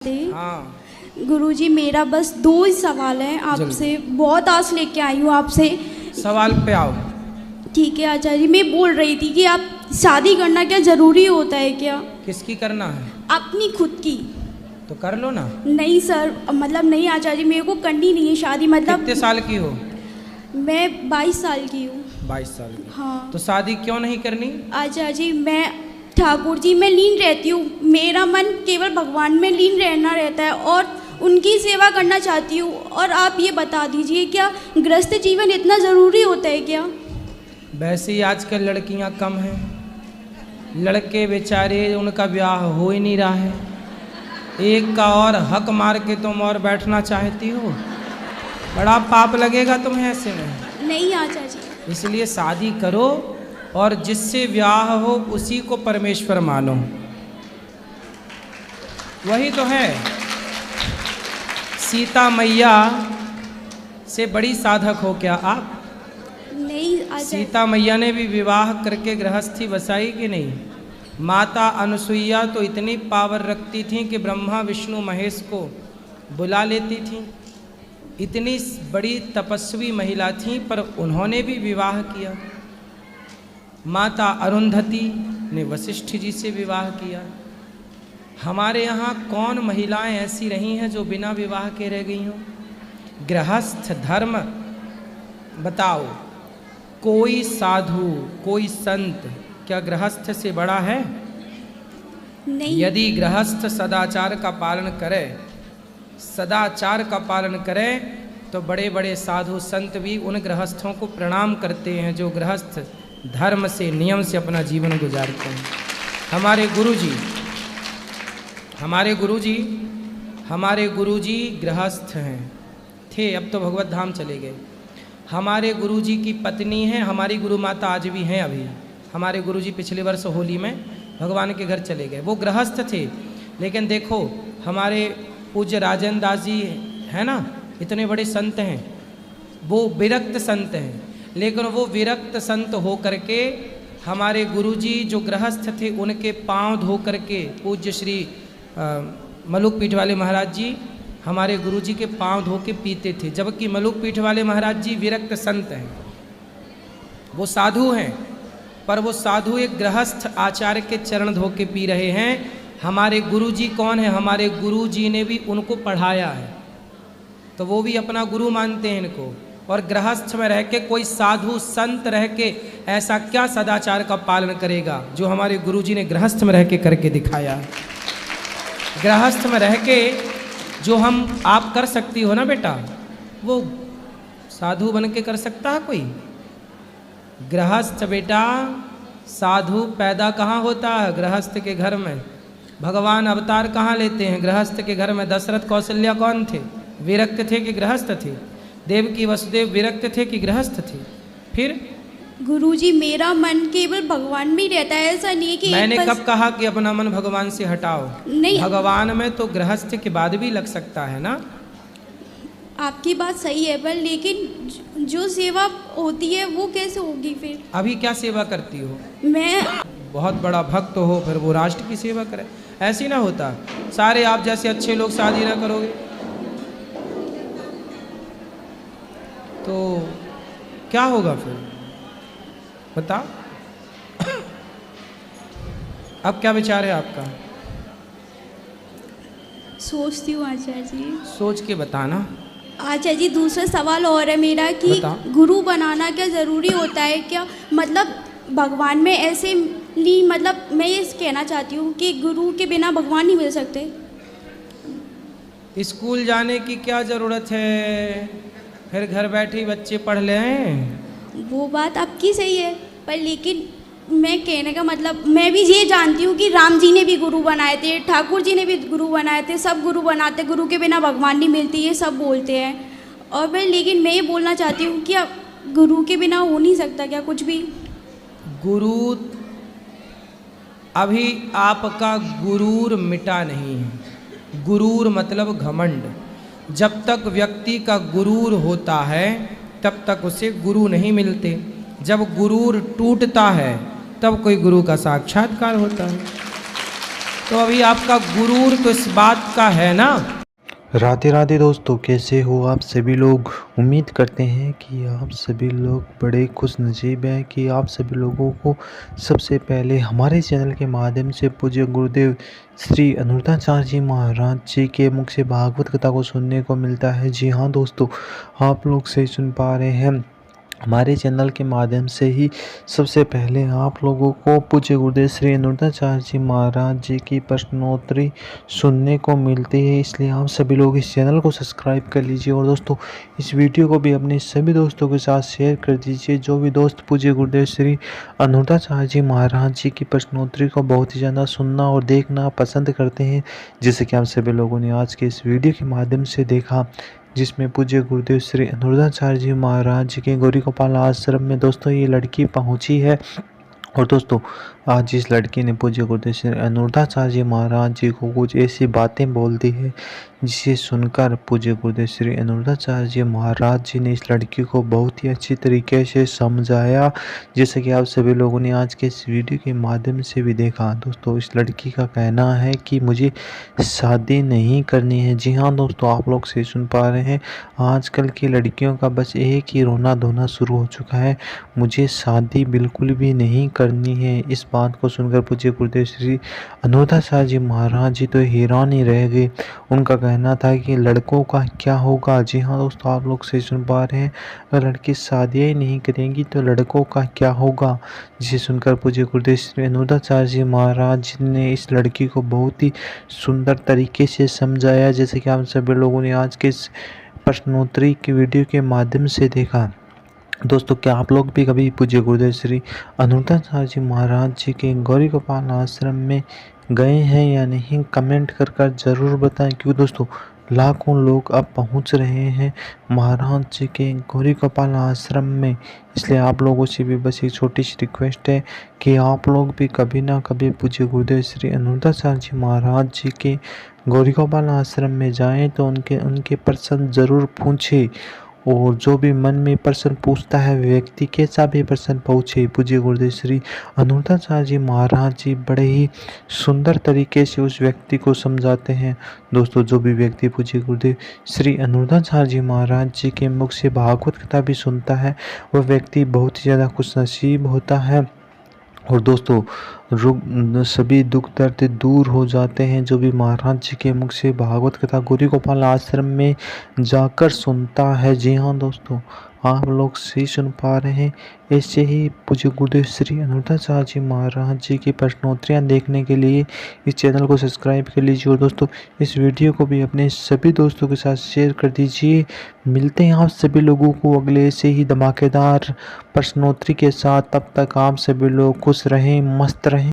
हाँ गुरुजी, मेरा बस 2 ही सवाल है आपसे। बहुत आस लेके आई हूँ आपसे। सवाल पे आओ। ठीक है आचार्य जी, मैं बोल रही थी कि आप शादी करना क्या ज़रूरी होता है क्या? किसकी करना है? अपनी खुद की। तो कर लो ना। नहीं सर, मतलब नहीं आचार्य जी, मेरे को करनी नहीं है शादी। मतलब कितने साल की हो? मैं 22 साल की हूँ। 22 साल की। हाँ तो शादी क्यों नहीं करनी? आचार्य जी, मैं ठाकुर जी में लीन रहती हूँ। मेरा मन केवल भगवान में लीन रहना रहता है और उनकी सेवा करना चाहती हूँ। और आप ये बता दीजिए, क्या गृहस्थ जीवन इतना ज़रूरी होता है क्या? वैसे ही आजकल लड़कियां कम हैं, लड़के बेचारे उनका ब्याह हो ही नहीं रहा है। एक का और हक मार के तुम और बैठना चाहती हो, बड़ा पाप लगेगा तुम्हें ऐसे में। नहीं आचार्य जी। इसलिए शादी करो और जिससे ब्याह हो उसी को परमेश्वर मानो। वही तो है। सीता मैया से बड़ी साधक हो क्या आप? नहीं आचार्य। सीता मैया ने भी विवाह करके गृहस्थी बसाई कि नहीं? माता अनुसुईया तो इतनी पावर रखती थी कि ब्रह्मा विष्णु महेश को बुला लेती थी। इतनी बड़ी तपस्वी महिला थी, पर उन्होंने भी विवाह किया। माता अरुंधति ने वशिष्ठ जी से विवाह किया। हमारे यहाँ कौन महिलाएं ऐसी रही हैं जो बिना विवाह के रह गई हों? गृहस्थ धर्म बताओ। कोई साधु, कोई संत क्या गृहस्थ से बड़ा है? नहीं। यदि गृहस्थ सदाचार का पालन करे, सदाचार का पालन करे, तो बड़े बड़े साधु संत भी उन गृहस्थों को प्रणाम करते हैं जो गृहस्थ धर्म से, नियम से अपना जीवन गुजारते हैं। हमारे गुरुजी गृहस्थ हैं, थे, अब तो भगवत धाम चले गए। हमारे गुरुजी की पत्नी हैं, हमारी गुरु माता आज भी हैं। अभी हमारे गुरुजी पिछले वर्ष होली में भगवान के घर चले गए। वो गृहस्थ थे, लेकिन देखो हमारे पूज्य राजेंद्र दास जी है ना, इतने बड़े संत हैं, वो विरक्त संत हैं। लेकिन वो विरक्त संत हो करके हमारे गुरुजी जो गृहस्थ थे उनके पांव धो करके, पूज्य श्री मलुक पीठ वाले महाराज जी हमारे गुरुजी के पांव धो के पीते थे। जबकि मलुक पीठ वाले महाराज जी विरक्त संत हैं, वो साधु हैं, पर वो साधु एक गृहस्थ आचार्य के चरण धो के पी रहे हैं। हमारे गुरुजी कौन है? हमारे गुरुजी ने भी उनको पढ़ाया है, तो वो भी अपना गुरु मानते हैं इनको। और गृहस्थ में रह के कोई साधु संत रह के ऐसा क्या सदाचार का पालन करेगा जो हमारे गुरुजी ने गृहस्थ में रह के करके दिखाया। गृहस्थ में रह के जो आप कर सकती हो ना बेटा, वो साधु बन के कर सकता है कोई? गृहस्थ बेटा, साधु पैदा कहाँ होता है? गृहस्थ के घर में। भगवान अवतार कहाँ लेते हैं? गृहस्थ के घर में। दशरथ कौशल्या कौन थे? विरक्त थे कि गृहस्थ थे? देवकी वसुदेव विरक्त थे कि गृहस्थ थे? फिर गुरुजी, मेरा मन केवल भगवान में ही रहता है, ऐसा नहीं है कि मैंने कब कहा कि अपना मन भगवान से हटाओ? नहीं, भगवान में तो गृहस्थ के बाद भी लग सकता है ना। आपकी बात सही है, पर लेकिन जो सेवा होती है वो कैसे होगी फिर? अभी क्या सेवा करती हो? मैं बहुत बड़ा भक्त हो, फिर वो राष्ट्र की सेवा करे, ऐसी ना होता। सारे आप जैसे अच्छे लोग शादी ना करोगे तो क्या होगा फिर? बता। अब क्या विचार है आपका? सोचती हूँ आचार्य जी। सोच के बताना। आचार्य जी, दूसरा सवाल और है मेरा कि गुरु बनाना क्या ज़रूरी होता है क्या? मतलब भगवान में ऐसे नहीं, मतलब मैं ये कहना चाहती हूँ कि गुरु के बिना भगवान नहीं मिल सकते। स्कूल जाने की क्या ज़रूरत है? फिर घर बैठे बच्चे पढ़ लें। वो बात आपकी सही है, पर लेकिन मैं कहने का मतलब, मैं भी ये जानती हूँ कि राम जी ने भी गुरु बनाए थे, ठाकुर जी ने भी गुरु बनाए थे, सब गुरु बनाते, गुरु के बिना भगवान नहीं मिलती, ये सब बोलते हैं। और मैं लेकिन मैं ये बोलना चाहती हूँ कि गुरु के बिना हो नहीं सकता क्या कुछ भी? गुरु, अभी आपका गुरूर मिटा नहीं है। गुरूर मतलब घमंड। जब तक व्यक्ति का गुरूर होता है तब तक उसे गुरु नहीं मिलते। जब गुरूर टूटता है तब कोई गुरु का साक्षात्कार होता है। तो अभी आपका गुरूर तो इस बात का है ना। राधे राधे दोस्तों, कैसे हो आप सभी लोग। उम्मीद करते हैं कि आप सभी लोग बड़े खुश नसीब हैं कि आप सभी लोगों को सबसे पहले हमारे चैनल के माध्यम से पूज्य गुरुदेव श्री अनुरुद्धाचार्य जी महाराज जी के मुख से भागवत कथा को सुनने को मिलता है। जी हाँ दोस्तों, आप लोग सही सुन पा रहे हैं। हमारे चैनल के माध्यम से ही सबसे पहले आप लोगों को पूज्य गुरुदेव श्री अनुरुद्धाचार्य जी महाराज जी की प्रश्नोत्तरी सुनने को मिलती है, इसलिए आप सभी लोग इस चैनल को सब्सक्राइब कर लीजिए। और दोस्तों, इस वीडियो को भी अपने सभी दोस्तों के साथ शेयर कर दीजिए। जो भी दोस्त पूज्य गुरुदेव श्री अनुरुद्धाचार्य जी महाराज जी की प्रश्नोत्तरी को बहुत ही ज़्यादा सुनना और देखना पसंद करते हैं, जैसे कि आप सभी लोगों ने आज के इस वीडियो के माध्यम से देखा, जिसमें पूज्य गुरुदेव श्री अनुरुद्धाचार्य जी महाराज जी के गौरी गोपाल आश्रम में दोस्तों ये लड़की पहुंची है। और दोस्तों, आज इस लड़की ने पूज्य गुरुदेव श्री अनुरुद्धाचार्य जी महाराज जी को कुछ ऐसी बातें बोल दी है, जिसे सुनकर पूज्य गुरुदेव श्री अनुरुद्धाचार्य जी महाराज जी ने इस लड़की को बहुत ही अच्छी तरीके से समझाया, जैसे कि आप सभी लोगों ने आज के इस वीडियो के माध्यम से भी देखा। दोस्तों, इस लड़की का कहना है कि मुझे शादी नहीं करनी है। जी हाँ दोस्तों, आप लोग सही सुन पा रहे हैं। आजकल की लड़कियों का बस एक ही रोना धोना शुरू हो चुका है, मुझे शादी बिल्कुल भी नहीं करनी है। इस बात को सुनकर पूज्य गुरुदेव श्री अनुरुद्धाचार्य जी महाराज जी तो हैरान ही रह गए। उनका कहना था कि लड़कों का क्या होगा। जी हाँ दोस्तों, आप लोग सही सुन पा रहे हैं। अगर लड़की शादियाँ ही नहीं करेंगी तो लड़कों का क्या होगा। जिसे सुनकर पूज्य गुरुदेव श्री अनुरुद्धाचार्य जी महाराज जी ने इस लड़की को बहुत ही सुंदर तरीके से समझाया, जैसे कि आप सभी लोगों ने आज के इस प्रश्नोत्तरी की वीडियो के माध्यम से देखा। दोस्तों, क्या आप लोग भी कभी पूज्य गुरुदेव श्री अनुरुद्धाचार्य जी महाराज जी के गौरी गोपाल आश्रम में गए हैं या नहीं, कमेंट कर ज़रूर बताएं, क्योंकि दोस्तों लाखों लोग अब पहुंच रहे हैं महाराज जी के गौरी गोपाल आश्रम में। इसलिए आप लोगों से भी बस एक छोटी सी रिक्वेस्ट है कि आप लोग भी कभी ना कभी पूज्य गुरुदेव श्री अनुरुद्धाचार्य जी महाराज जी के गौरी गोपाल आश्रम में जाएं तो उनके प्रश्न ज़रूर पूछें। और जो भी मन में प्रश्न पूछता है व्यक्ति, कैसा भी प्रश्न पूछे, पूज्य गुरुदेव श्री अनुरुद्धाचार्य जी महाराज जी बड़े ही सुंदर तरीके से उस व्यक्ति को समझाते हैं। दोस्तों, जो भी व्यक्ति पूज्य गुरुदेव श्री अनुरुद्धाचार्य जी महाराज जी के मुख से भागवत कथा भी सुनता है, वह व्यक्ति बहुत ही ज़्यादा खुशनसीब होता है। और दोस्तों, सभी दुख दर्द दूर हो जाते हैं जो भी महाराज जी के मुख से भागवत कथा गौरी गोपाल आश्रम में जाकर सुनता है। जी हाँ दोस्तों, आप लोग सही सुन पा रहे हैं। ऐसे ही पूज्य गुरुदेव श्री अनुरुद्धाचार्य जी महाराज जी की प्रश्नोत्तरियाँ देखने के लिए इस चैनल को सब्सक्राइब कर लीजिए। और दोस्तों, इस वीडियो को भी अपने सभी दोस्तों के साथ शेयर कर दीजिए। मिलते हैं आप सभी लोगों को अगले ऐसे ही धमाकेदार प्रश्नोत्तरी के साथ। तब तक आप सभी लोग खुश रहें, मस्त रहें।